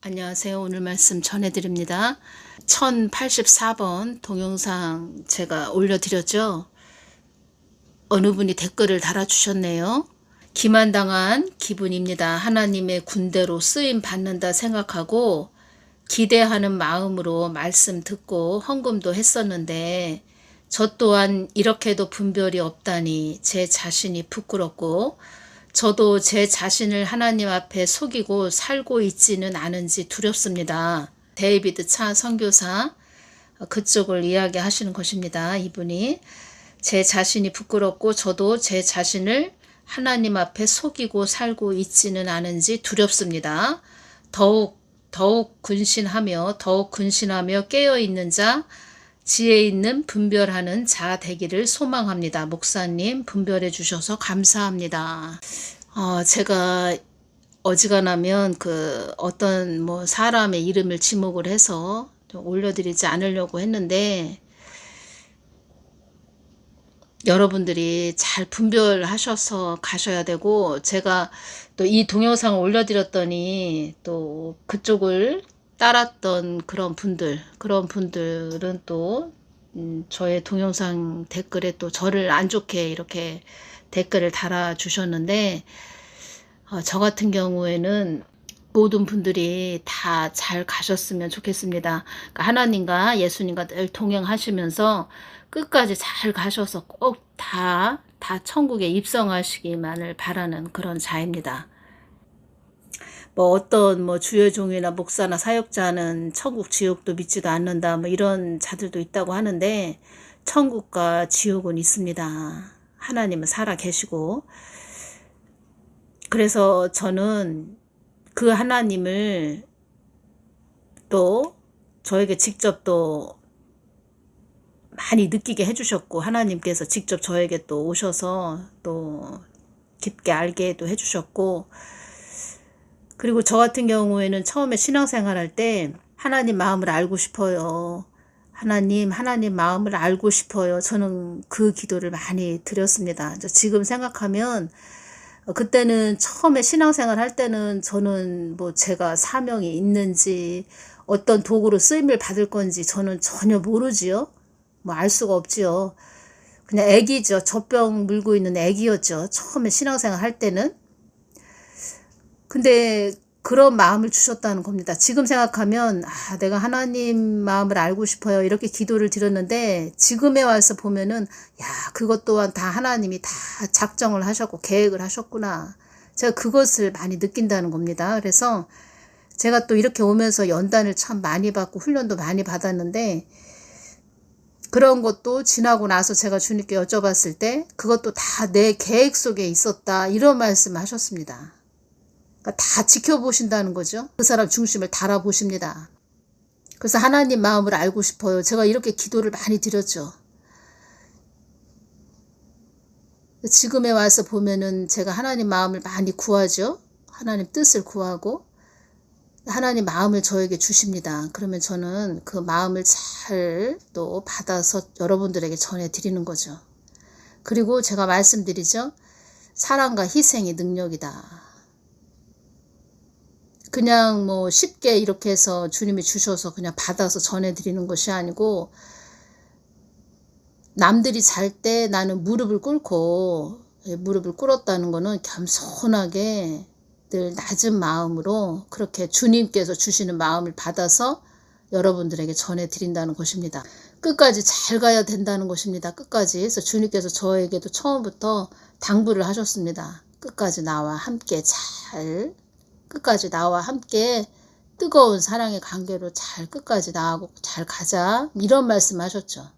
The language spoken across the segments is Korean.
안녕하세요. 오늘 말씀 전해드립니다. 1084번 동영상 제가 올려드렸죠. 어느 분이 댓글을 달아주셨네요. 기만당한 기분입니다. 하나님의 군대로 쓰임 받는다 생각하고 기대하는 마음으로 말씀 듣고 헌금도 했었는데 저 또한 이렇게도 분별이 없다니 제 자신이 부끄럽고 저도 제 자신을 하나님 앞에 속이고 살고 있지는 않은지 두렵습니다. 데이비드 차 선교사 그쪽을 이야기하시는 것입니다. 이분이 제 자신이 부끄럽고 저도 제 자신을 하나님 앞에 속이고 살고 있지는 않은지 두렵습니다. 더욱 근신하며 깨어있는 자, 지혜 있는 분별하는 자 되기를 소망합니다. 목사님 분별해 주셔서 감사합니다. 제가 어지간하면 어떤 사람의 이름을 지목을 해서 좀 올려드리지 않으려고 했는데 여러분들이 잘 분별하셔서 가셔야 되고, 제가 또 이 동영상을 올려드렸더니 또 그쪽을 따랐던 그런 분들은 또 저의 동영상 댓글에 또 저를 안 좋게 이렇게 댓글을 달아주셨는데, 저 같은 경우에는 모든 분들이 다 잘 가셨으면 좋겠습니다. 그러니까 하나님과 예수님과 늘 동행하시면서 끝까지 잘 가셔서 꼭 다 천국에 입성하시기만을 바라는 그런 자입니다. 어떤 주의 종이나 목사나 사역자는 천국 지옥도 믿지도 않는다 이런 자들도 있다고 하는데, 천국과 지옥은 있습니다. 하나님은 살아 계시고, 그래서 저는 그 하나님을 또 저에게 직접 또 많이 느끼게 해주셨고, 하나님께서 직접 저에게 또 오셔서 또 깊게 알게도 해주셨고, 그리고 저 같은 경우에는 처음에 신앙생활 할 때 하나님 마음을 알고 싶어요. 하나님 마음을 알고 싶어요. 저는 그 기도를 많이 드렸습니다. 지금 생각하면 그때는 처음에 신앙생활 할 때는 저는 제가 사명이 있는지 어떤 도구로 쓰임을 받을 건지 저는 전혀 모르지요. 알 수가 없지요. 그냥 애기죠. 젖병 물고 있는 애기였죠. 처음에 신앙생활 할 때는. 근데 그런 마음을 주셨다는 겁니다. 지금 생각하면 내가 하나님 마음을 알고 싶어요. 이렇게 기도를 드렸는데 지금에 와서 보면은 그것 또한 다 하나님이 다 작정을 하셨고 계획을 하셨구나. 제가 그것을 많이 느낀다는 겁니다. 그래서 제가 또 이렇게 오면서 연단을 참 많이 받고 훈련도 많이 받았는데, 그런 것도 지나고 나서 제가 주님께 여쭤봤을 때 그것도 다 내 계획 속에 있었다, 이런 말씀을 하셨습니다. 그러니까 다 지켜보신다는 거죠. 그 사람 중심을 달아보십니다. 그래서 하나님 마음을 알고 싶어요. 제가 이렇게 기도를 많이 드렸죠. 지금에 와서 보면은 제가 하나님 마음을 많이 구하죠. 하나님 뜻을 구하고 하나님 마음을 저에게 주십니다. 그러면 저는 그 마음을 잘 또 받아서 여러분들에게 전해드리는 거죠. 그리고 제가 말씀드리죠. 사랑과 희생이 능력이다. 그냥 쉽게 이렇게 해서 주님이 주셔서 그냥 받아서 전해드리는 것이 아니고, 남들이 잘 때 나는 무릎을 꿇었다는 거는 겸손하게 늘 낮은 마음으로 그렇게 주님께서 주시는 마음을 받아서 여러분들에게 전해드린다는 것입니다. 끝까지 잘 가야 된다는 것입니다. 끝까지. 그래서 주님께서 저에게도 처음부터 당부를 하셨습니다. 끝까지 나와 함께 뜨거운 사랑의 관계로 잘 끝까지 나아가고 잘 가자, 이런 말씀 하셨죠.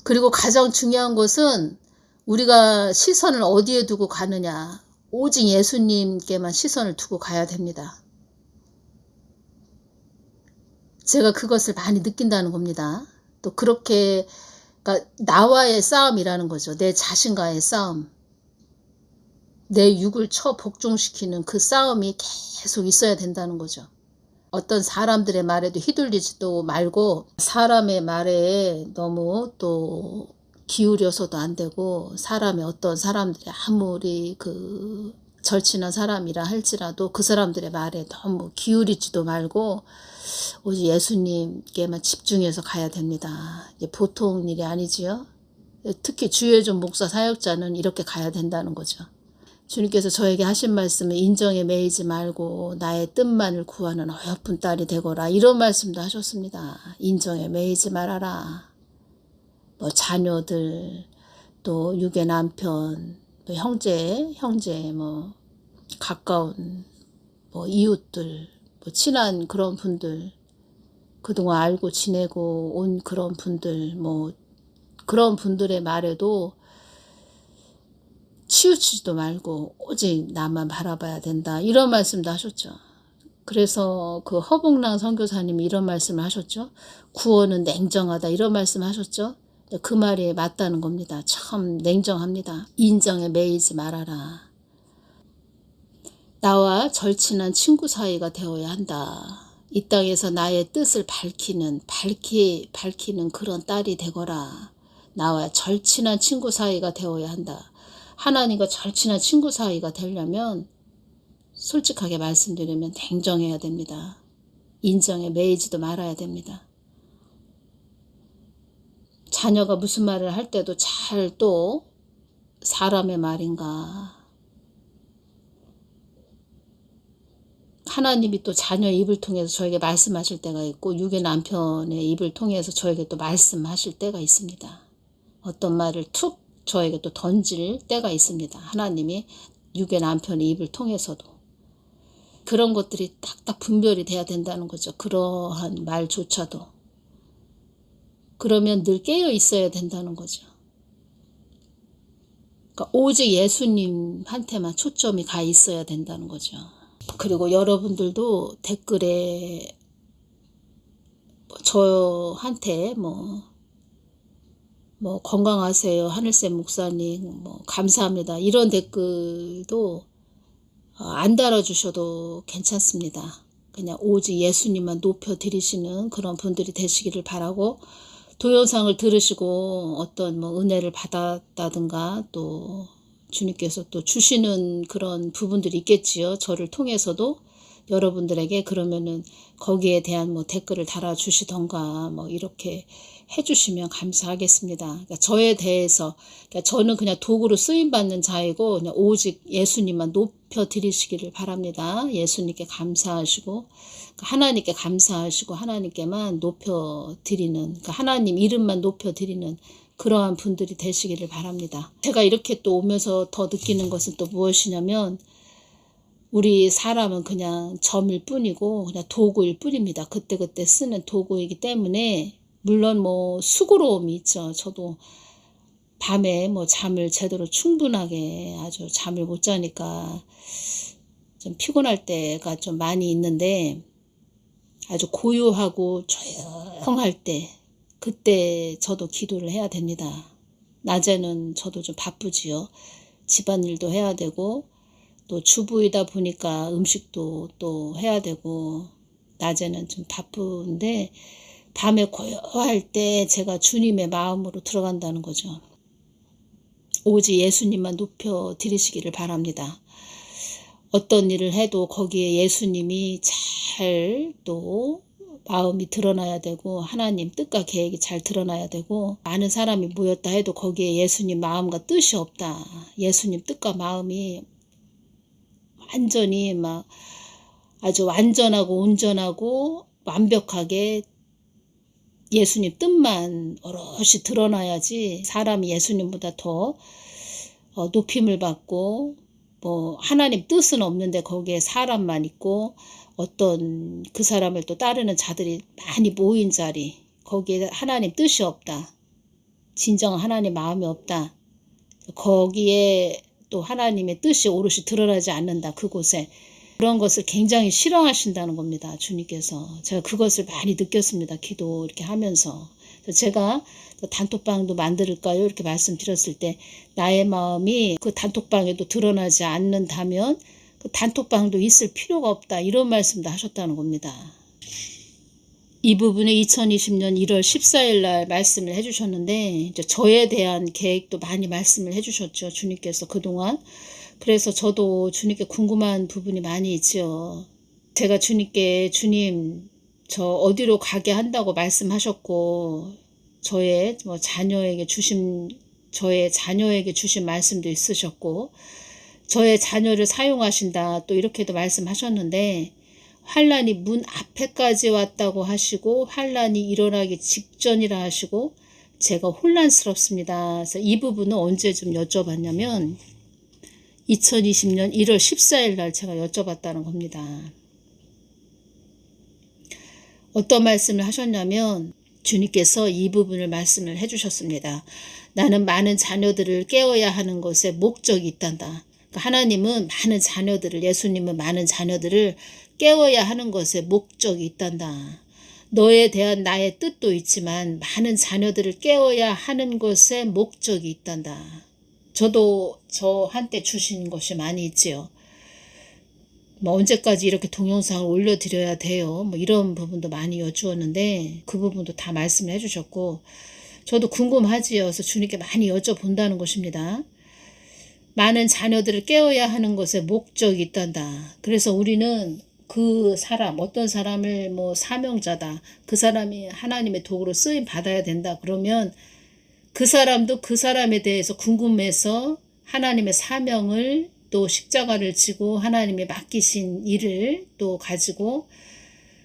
그리고 가장 중요한 것은 우리가 시선을 어디에 두고 가느냐, 오직 예수님께만 시선을 두고 가야 됩니다. 제가 그것을 많이 느낀다는 겁니다. 또 그렇게, 그러니까 나와의 싸움이라는 거죠. 내 자신과의 싸움. 내 육을 복종시키는 그 싸움이 계속 있어야 된다는 거죠. 어떤 사람들의 말에도 휘둘리지도 말고, 사람의 말에 너무 또 기울여서도 안 되고, 어떤 사람들이 아무리 절친한 사람이라 할지라도 그 사람들의 말에 너무 기울이지도 말고 오직 예수님께만 집중해서 가야 됩니다. 이게 보통 일이 아니지요. 특히 주의종 목사 사역자는 이렇게 가야 된다는 거죠. 주님께서 저에게 하신 말씀은 인정에 매이지 말고 나의 뜻만을 구하는 어여쁜 딸이 되거라, 이런 말씀도 하셨습니다. 인정에 매이지 말아라. 뭐 자녀들, 또 육의 남편, 뭐 형제, 뭐 가까운 뭐 이웃들, 뭐 친한 그런 분들, 그동안 알고 지내고 온 그런 분들, 뭐 그런 분들의 말에도 치우치지도 말고 오직 나만 바라봐야 된다, 이런 말씀도 하셨죠. 그래서 그 허봉랑 선교사님이 이런 말씀을 하셨죠. 구원은 냉정하다, 이런 말씀 하셨죠. 그 말이 맞다는 겁니다. 참 냉정합니다. 인정에 매이지 말아라. 나와 절친한 친구 사이가 되어야 한다. 이 땅에서 나의 뜻을 밝히는 그런 딸이 되거라. 나와 절친한 친구 사이가 되어야 한다. 하나님과 절친한 친구 사이가 되려면 솔직하게 말씀드리면 냉정해야 됩니다. 인정에 매이지도 말아야 됩니다. 자녀가 무슨 말을 할 때도 잘 또 사람의 말인가, 하나님이 또 자녀의 입을 통해서 저에게 말씀하실 때가 있고 육의 남편의 입을 통해서 저에게 또 말씀하실 때가 있습니다. 어떤 말을 툭 저에게 또 던질 때가 있습니다. 하나님이 육의 남편의 입을 통해서도. 그런 것들이 딱딱 분별이 돼야 된다는 거죠. 그러한 말조차도. 그러면 늘 깨어 있어야 된다는 거죠. 그러니까 오직 예수님한테만 초점이 가 있어야 된다는 거죠. 그리고 여러분들도 댓글에 저한테 뭐 건강하세요 하늘샘 목사님, 뭐 감사합니다, 이런 댓글도 안 달아주셔도 괜찮습니다. 그냥 오직 예수님만 높여드리시는 그런 분들이 되시기를 바라고, 동영상을 들으시고 어떤 뭐 은혜를 받았다든가 또 주님께서 또 주시는 그런 부분들이 있겠지요. 저를 통해서도 여러분들에게. 그러면은 거기에 대한 뭐 댓글을 달아주시던가 뭐 이렇게 해주시면 감사하겠습니다. 그러니까 저에 대해서, 그러니까 저는 그냥 도구로 쓰임받는 자이고 그냥 오직 예수님만 높여드리시기를 바랍니다. 예수님께 감사하시고 하나님께 감사하시고 하나님께만 높여드리는, 그러니까 하나님 이름만 높여드리는 그러한 분들이 되시기를 바랍니다. 제가 이렇게 또 오면서 더 느끼는 것은 또 무엇이냐면, 우리 사람은 그냥 점일 뿐이고 그냥 도구일 뿐입니다. 그때그때 쓰는 도구이기 때문에, 물론 뭐 수고로움이 있죠. 저도 밤에 뭐 잠을 제대로 충분하게 아주 잠을 못 자니까 좀 피곤할 때가 좀 많이 있는데, 아주 고요하고 조용할 때, 그때 저도 기도를 해야 됩니다. 낮에는 저도 좀 바쁘지요. 집안일도 해야 되고 또 주부이다 보니까 음식도 또 해야 되고 낮에는 좀 바쁜데, 밤에 고요할 때 제가 주님의 마음으로 들어간다는 거죠. 오직 예수님만 높여드리시기를 바랍니다. 어떤 일을 해도 거기에 예수님이 잘 또 마음이 드러나야 되고 하나님 뜻과 계획이 잘 드러나야 되고, 많은 사람이 모였다 해도 거기에 예수님 마음과 뜻이 없다, 예수님 뜻과 마음이 완전히 막 아주 완전하고 온전하고 완벽하게 예수님 뜻만 오롯이 드러나야지 사람이 예수님보다 더 높임을 받고, 뭐 하나님 뜻은 없는데 거기에 사람만 있고 어떤 그 사람을 또 따르는 자들이 많이 모인 자리, 거기에 하나님 뜻이 없다, 진정한 하나님 마음이 없다, 거기에 또 하나님의 뜻이 오롯이 드러나지 않는다, 그곳에. 그런 것을 굉장히 싫어하신다는 겁니다. 주님께서. 제가 그것을 많이 느꼈습니다. 기도 이렇게 하면서. 제가 단톡방도 만들까요? 이렇게 말씀드렸을 때, 나의 마음이 그 단톡방에도 드러나지 않는다면 그 단톡방도 있을 필요가 없다, 이런 말씀도 하셨다는 겁니다. 이 부분에 2020년 1월 14일 날 말씀을 해주셨는데, 이제 저에 대한 계획도 많이 말씀을 해주셨죠. 주님께서 그동안 그래서 저도 주님께 궁금한 부분이 많이 있지요. 제가 주님께 주님 저 어디로 가게 한다고 말씀하셨고 저의 자녀에게 주신 말씀도 있으셨고 저의 자녀를 사용하신다 또 이렇게도 말씀하셨는데 환란이 문 앞에까지 왔다고 하시고 환란이 일어나기 직전이라 하시고 제가 혼란스럽습니다. 그래서 이 부분은 언제 좀 여쭤봤냐면 2020년 1월 14일 날 제가 여쭤봤다는 겁니다. 어떤 말씀을 하셨냐면 주님께서 이 부분을 말씀을 해주셨습니다. 나는 많은 자녀들을 깨워야 하는 것에 목적이 있단다. 그러니까 하나님은 많은 자녀들을 예수님은 많은 자녀들을 깨워야 하는 것에 목적이 있단다. 너에 대한 나의 뜻도 있지만 많은 자녀들을 깨워야 하는 것에 목적이 있단다. 저도 저한테 주신 것이 많이 있지요. 언제까지 이렇게 동영상을 올려드려야 돼요. 이런 부분도 많이 여쭈었는데 그 부분도 다 말씀을 해주셨고 저도 궁금하지요. 그래서 주님께 많이 여쭤본다는 것입니다. 많은 자녀들을 깨워야 하는 것에 목적이 있단다. 그래서 우리는 그 사람 어떤 사람을 사명자다. 그 사람이 하나님의 도구로 쓰임 받아야 된다. 그러면 그 사람도 그 사람에 대해서 궁금해서 하나님의 사명을 또 십자가를 지고 하나님이 맡기신 일을 또 가지고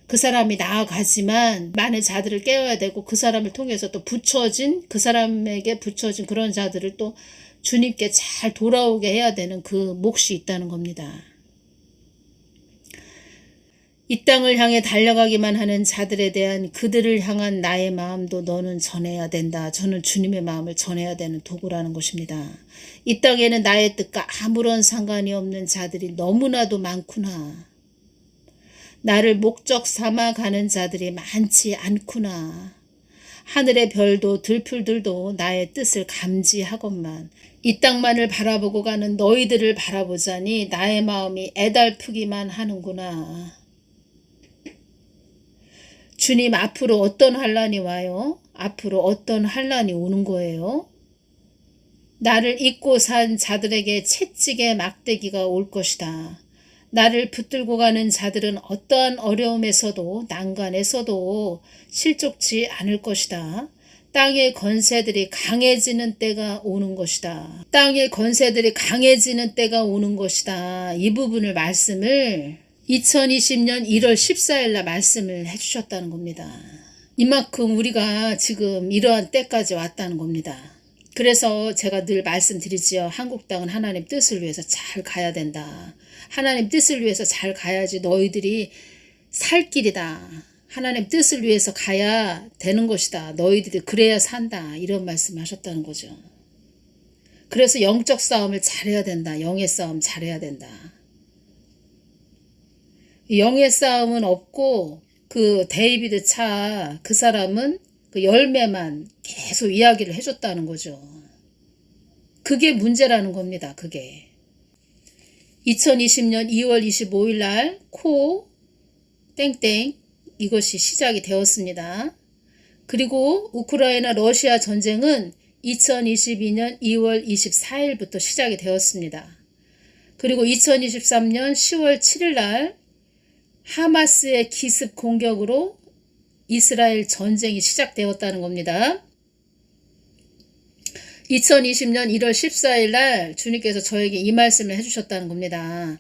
그 사람이 나아가지만 많은 자들을 깨워야 되고 그 사람을 통해서 또 그 사람에게 붙여진 그런 자들을 또 주님께 잘 돌아오게 해야 되는 그 몫이 있다는 겁니다. 이 땅을 향해 달려가기만 하는 자들에 대한 그들을 향한 나의 마음도 너는 전해야 된다. 저는 주님의 마음을 전해야 되는 도구라는 것입니다. 이 땅에는 나의 뜻과 아무런 상관이 없는 자들이 너무나도 많구나. 나를 목적 삼아 가는 자들이 많지 않구나. 하늘의 별도 들풀들도 나의 뜻을 감지하건만 이 땅만을 바라보고 가는 너희들을 바라보자니 나의 마음이 애달프기만 하는구나. 주님 앞으로 어떤 환란이 와요? 앞으로 어떤 환란이 오는 거예요? 나를 잊고 산 자들에게 채찍의 막대기가 올 것이다. 나를 붙들고 가는 자들은 어떠한 어려움에서도 난관에서도 실족치 않을 것이다. 땅의 권세들이 강해지는 때가 오는 것이다. 땅의 권세들이 강해지는 때가 오는 것이다. 이 부분을 말씀을 2020년 1월 14일 날 말씀을 해주셨다는 겁니다. 이만큼 우리가 지금 이러한 때까지 왔다는 겁니다. 그래서 제가 늘 말씀드리지요. 한국 땅은 하나님 뜻을 위해서 잘 가야 된다. 하나님 뜻을 위해서 잘 가야지 너희들이 살 길이다. 하나님 뜻을 위해서 가야 되는 것이다. 너희들이 그래야 산다. 이런 말씀을 하셨다는 거죠. 그래서 영적 싸움을 잘해야 된다. 영의 싸움 잘해야 된다. 영의 싸움은 없고 그 데이비드 차 그 사람은 그 열매만 계속 이야기를 해줬다는 거죠. 그게 문제라는 겁니다. 그게 2020년 2월 25일 날 땡땡 이것이 시작이 되었습니다. 그리고 우크라이나 러시아 전쟁은 2022년 2월 24일부터 시작이 되었습니다. 그리고 2023년 10월 7일 날 하마스의 기습 공격으로 이스라엘 전쟁이 시작되었다는 겁니다. 2020년 1월 14일 날 주님께서 저에게 이 말씀을 해주셨다는 겁니다.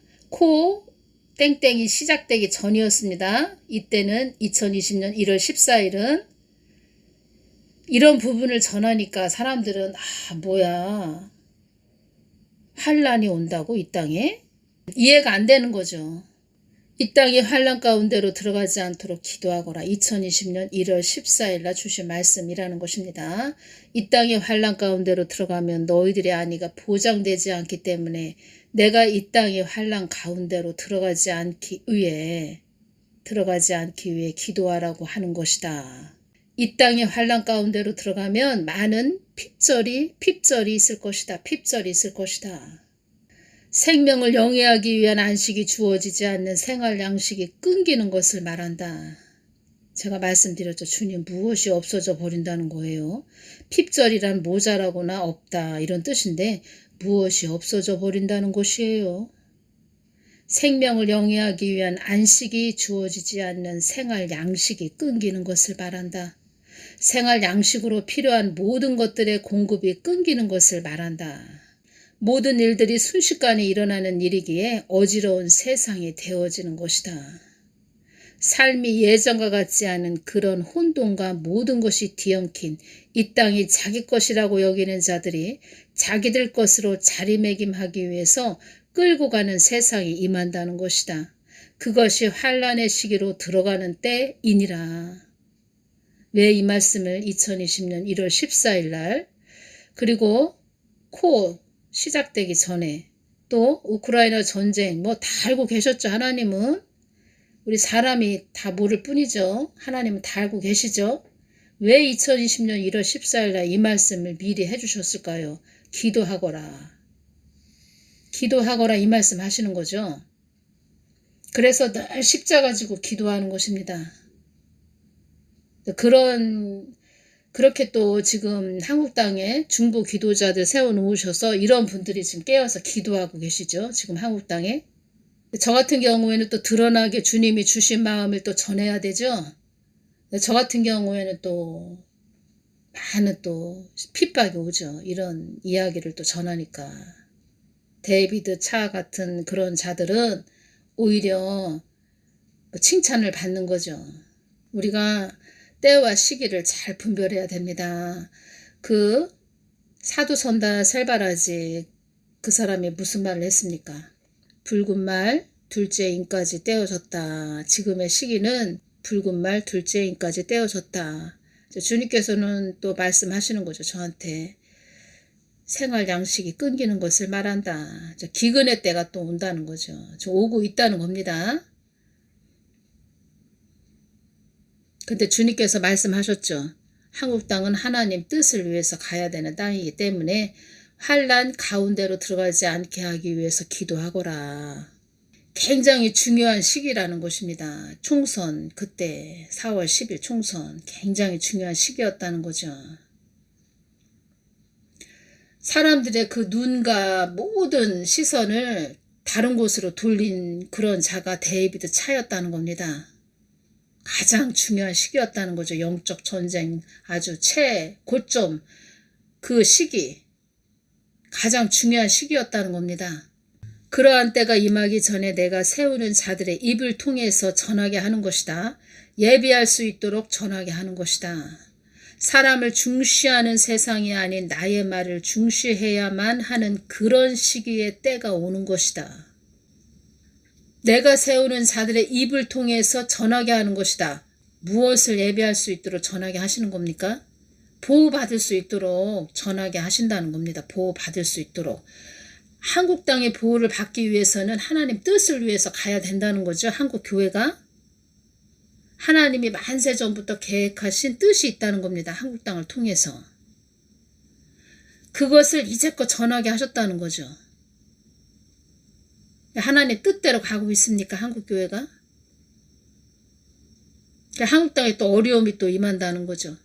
땡땡이 시작되기 전이었습니다. 이때는 2020년 1월 14일은 이런 부분을 전하니까 사람들은 뭐야 환란이 온다고 이 땅에? 이해가 안 되는 거죠. 이 땅이 환란 가운데로 들어가지 않도록 기도하거라. 2020년 1월 14일 날 주신 말씀이라는 것입니다. 이 땅이 환란 가운데로 들어가면 너희들의 안위가 보장되지 않기 때문에 내가 이 땅의 환란 가운데로 들어가지 않기 위해 기도하라고 하는 것이다. 이 땅의 환란 가운데로 들어가면 많은 핍절이 있을 것이다. 핍절이 있을 것이다. 생명을 영위하기 위한 안식이 주어지지 않는 생활 양식이 끊기는 것을 말한다. 제가 말씀드렸죠. 주님 무엇이 없어져 버린다는 거예요. 핍절이란 모자라거나 없다 이런 뜻인데 무엇이 없어져 버린다는 것이에요. 생명을 영위하기 위한 안식이 주어지지 않는 생활 양식이 끊기는 것을 말한다. 생활 양식으로 필요한 모든 것들의 공급이 끊기는 것을 말한다. 모든 일들이 순식간에 일어나는 일이기에 어지러운 세상이 되어지는 것이다. 삶이 예전과 같지 않은 그런 혼돈과 모든 것이 뒤엉킨 이 땅이 자기 것이라고 여기는 자들이 자기들 것으로 자리매김하기 위해서 끌고 가는 세상이 임한다는 것이다. 그것이 환란의 시기로 들어가는 때이니라. 왜 이 말씀을 2020년 1월 14일 날 그리고 코 시작되기 전에 또 우크라이나 전쟁 뭐 다 알고 계셨죠. 하나님은 우리 사람이 다 모를 뿐이죠. 하나님은 다 알고 계시죠. 왜 2020년 1월 14일 날 이 말씀을 미리 해주셨을까요? 기도하거라. 기도하거라 이 말씀 하시는 거죠. 그래서 늘 십자가 지고 기도하는 것입니다. 그렇게 또 지금 한국 땅에 중보 기도자들 세워놓으셔서 이런 분들이 지금 깨어서 기도하고 계시죠. 지금 한국 땅에. 저 같은 경우에는 또 드러나게 주님이 주신 마음을 또 전해야 되죠. 저 같은 경우에는 또 많은 또 핍박이 오죠. 이런 이야기를 또 전하니까. 데이비드 차 같은 그런 자들은 오히려 칭찬을 받는 거죠. 우리가 때와 시기를 잘 분별해야 됩니다. 그 사두선다 셀바라지 그 사람이 무슨 말을 했습니까? 붉은 말 둘째 인까지 떼어졌다. 지금의 시기는 붉은 말 둘째 인까지 떼어졌다. 주님께서는 또 말씀하시는 거죠. 저한테 생활 양식이 끊기는 것을 말한다. 기근의 때가 또 온다는 거죠. 오고 있다는 겁니다. 근데 주님께서 말씀하셨죠. 한국 땅은 하나님 뜻을 위해서 가야 되는 땅이기 때문에 환란 가운데로 들어가지 않게 하기 위해서 기도하거라. 굉장히 중요한 시기라는 것입니다. 총선 그때 4월 10일 총선 굉장히 중요한 시기였다는 거죠. 사람들의 그 눈과 모든 시선을 다른 곳으로 돌린 그런 자가 데이비드 차였다는 겁니다. 가장 중요한 시기였다는 거죠. 영적 전쟁 아주 최고점 그 시기 가장 중요한 시기였다는 겁니다. 그러한 때가 임하기 전에 내가 세우는 자들의 입을 통해서 전하게 하는 것이다. 예비할 수 있도록 전하게 하는 것이다. 사람을 중시하는 세상이 아닌 나의 말을 중시해야만 하는 그런 시기의 때가 오는 것이다. 내가 세우는 자들의 입을 통해서 전하게 하는 것이다. 무엇을 예비할 수 있도록 전하게 하시는 겁니까? 보호받을 수 있도록 전하게 하신다는 겁니다. 보호받을 수 있도록. 한국 땅의 보호를 받기 위해서는 하나님 뜻을 위해서 가야 된다는 거죠. 한국 교회가. 하나님이 만세 전부터 계획하신 뜻이 있다는 겁니다. 한국 땅을 통해서. 그것을 이제껏 전하게 하셨다는 거죠. 하나님 뜻대로 가고 있습니까? 한국 교회가? 한국 땅에 또 어려움이 또 임한다는 거죠.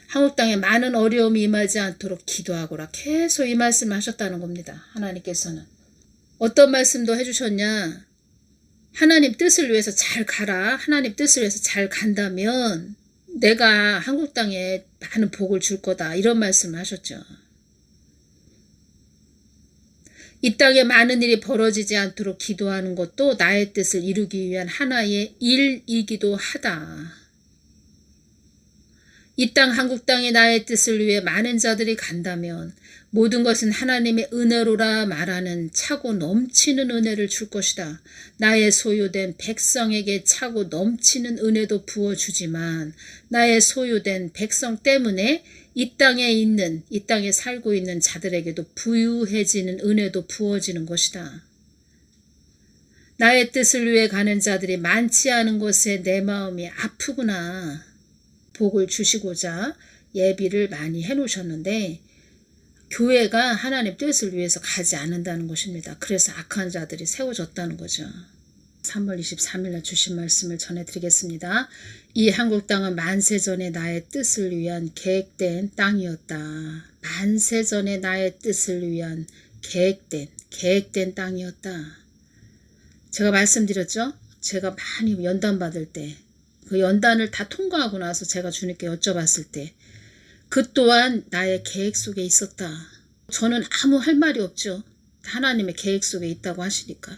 한국 땅에 많은 어려움이 임하지 않도록 기도하거라. 계속 이 말씀을 하셨다는 겁니다. 하나님께서는. 어떤 말씀도 해주셨냐? 하나님 뜻을 위해서 잘 가라. 하나님 뜻을 위해서 잘 간다면 내가 한국 땅에 많은 복을 줄 거다. 이런 말씀을 하셨죠. 이 땅에 많은 일이 벌어지지 않도록 기도하는 것도 나의 뜻을 이루기 위한 하나의 일이기도 하다. 이 땅 한국 땅에 나의 뜻을 위해 많은 자들이 간다면 모든 것은 하나님의 은혜로라 말하는 차고 넘치는 은혜를 줄 것이다. 나의 소유된 백성에게 차고 넘치는 은혜도 부어주지만 나의 소유된 백성 때문에 이 땅에 살고 있는 자들에게도 부유해지는 은혜도 부어지는 것이다. 나의 뜻을 위해 가는 자들이 많지 않은 것에 내 마음이 아프구나. 복을 주시고자 예비를 많이 해놓으셨는데 교회가 하나님 뜻을 위해서 가지 않는다는 것입니다. 그래서 악한 자들이 세워졌다는 거죠. 3월 23일 날 주신 말씀을 전해드리겠습니다. 이 한국 땅은 만세전에 나의 뜻을 위한 계획된 땅이었다. 만세전에 나의 뜻을 위한 계획된 땅이었다. 제가 말씀드렸죠? 제가 많이 연단 받을 때, 그 연단을 다 통과하고 나서 제가 주님께 여쭤봤을 때, 그 또한 나의 계획 속에 있었다. 저는 아무 할 말이 없죠. 하나님의 계획 속에 있다고 하시니까.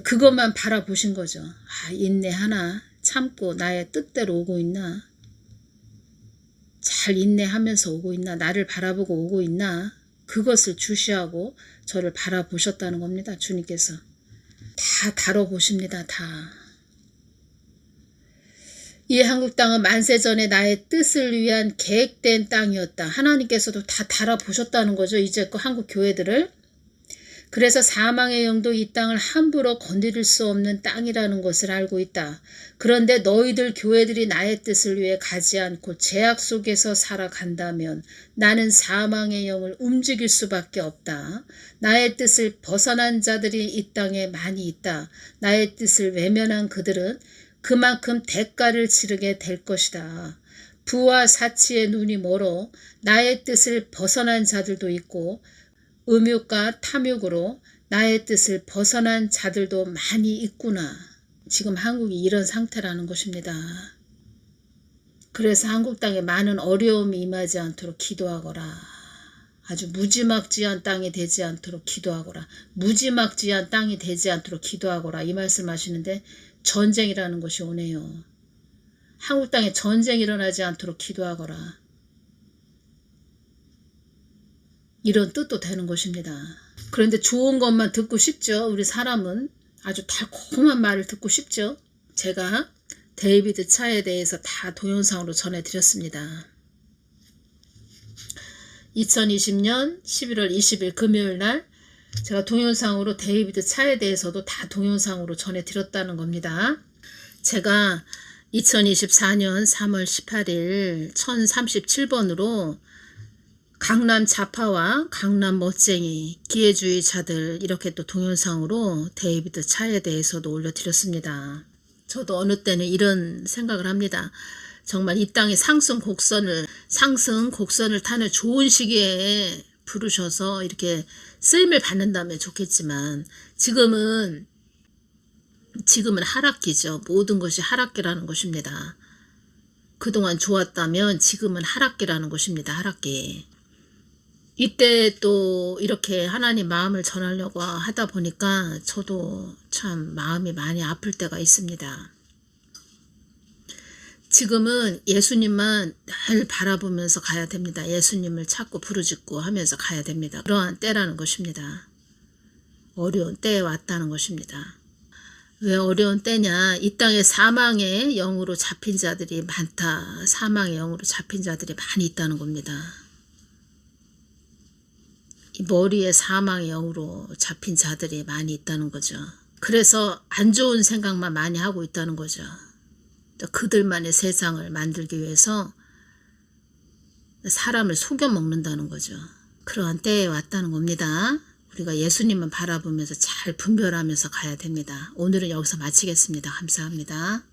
그것만 바라보신 거죠. 인내하나, 참고 나의 뜻대로 오고 있나, 잘 인내하면서 오고 있나, 나를 바라보고 오고 있나, 그것을 주시하고 저를 바라보셨다는 겁니다. 주님께서 다 다뤄보십니다. 다. 이 한국 땅은 만세전에 나의 뜻을 위한 계획된 땅이었다. 하나님께서도 다 달아보셨다는 거죠. 이제 그 한국 교회들을. 그래서 사망의 영도 이 땅을 함부로 건드릴 수 없는 땅이라는 것을 알고 있다. 그런데 너희들 교회들이 나의 뜻을 위해 가지 않고 제약 속에서 살아간다면 나는 사망의 영을 움직일 수밖에 없다. 나의 뜻을 벗어난 자들이 이 땅에 많이 있다. 나의 뜻을 외면한 그들은 그만큼 대가를 치르게 될 것이다. 부와 사치의 눈이 멀어 나의 뜻을 벗어난 자들도 있고 음욕과 탐욕으로 나의 뜻을 벗어난 자들도 많이 있구나. 지금 한국이 이런 상태라는 것입니다. 그래서 한국 땅에 많은 어려움이 임하지 않도록 기도하거라. 아주 무지막지한 땅이 되지 않도록 기도하거라. 무지막지한 땅이 되지 않도록 기도하거라. 이 말씀 하시는데 전쟁이라는 것이 오네요. 한국 땅에 전쟁이 일어나지 않도록 기도하거라. 이런 뜻도 되는 것입니다. 그런데 좋은 것만 듣고 싶죠. 우리 사람은 아주 달콤한 말을 듣고 싶죠. 제가 데이비드 차에 대해서 다 동영상으로 전해드렸습니다. 2020년 11월 20일 금요일 날 제가 동영상으로 데이비드 차에 대해서도 다 동영상으로 전해드렸다는 겁니다. 제가 2024년 3월 18일 1037번으로 강남 좌파와 강남 멋쟁이, 기회주의자들 이렇게 또 동영상으로 데이비드 차에 대해서도 올려드렸습니다. 저도 어느 때는 이런 생각을 합니다. 정말 이 땅의 상승 곡선을 타는 좋은 시기에 부르셔서 이렇게 쓰임을 받는다면 좋겠지만 지금은 하락기죠. 모든 것이 하락기라는 것입니다. 그동안 좋았다면 지금은 하락기라는 것입니다. 하락기. 이때 또 이렇게 하나님 마음을 전하려고 하다 보니까 저도 참 마음이 많이 아플 때가 있습니다. 지금은 예수님만 늘 바라보면서 가야 됩니다. 예수님을 찾고 부르짖고 하면서 가야 됩니다. 그러한 때라는 것입니다. 어려운 때에 왔다는 것입니다. 왜 어려운 때냐? 이 땅에 사망의 영으로 잡힌 자들이 많다. 사망의 영으로 잡힌 자들이 많이 있다는 겁니다. 이 머리에 사망의 영으로 잡힌 자들이 많이 있다는 거죠. 그래서 안 좋은 생각만 많이 하고 있다는 거죠. 그들만의 세상을 만들기 위해서 사람을 속여 먹는다는 거죠. 그러한 때에 왔다는 겁니다. 우리가 예수님만 바라보면서 잘 분별하면서 가야 됩니다. 오늘은 여기서 마치겠습니다. 감사합니다.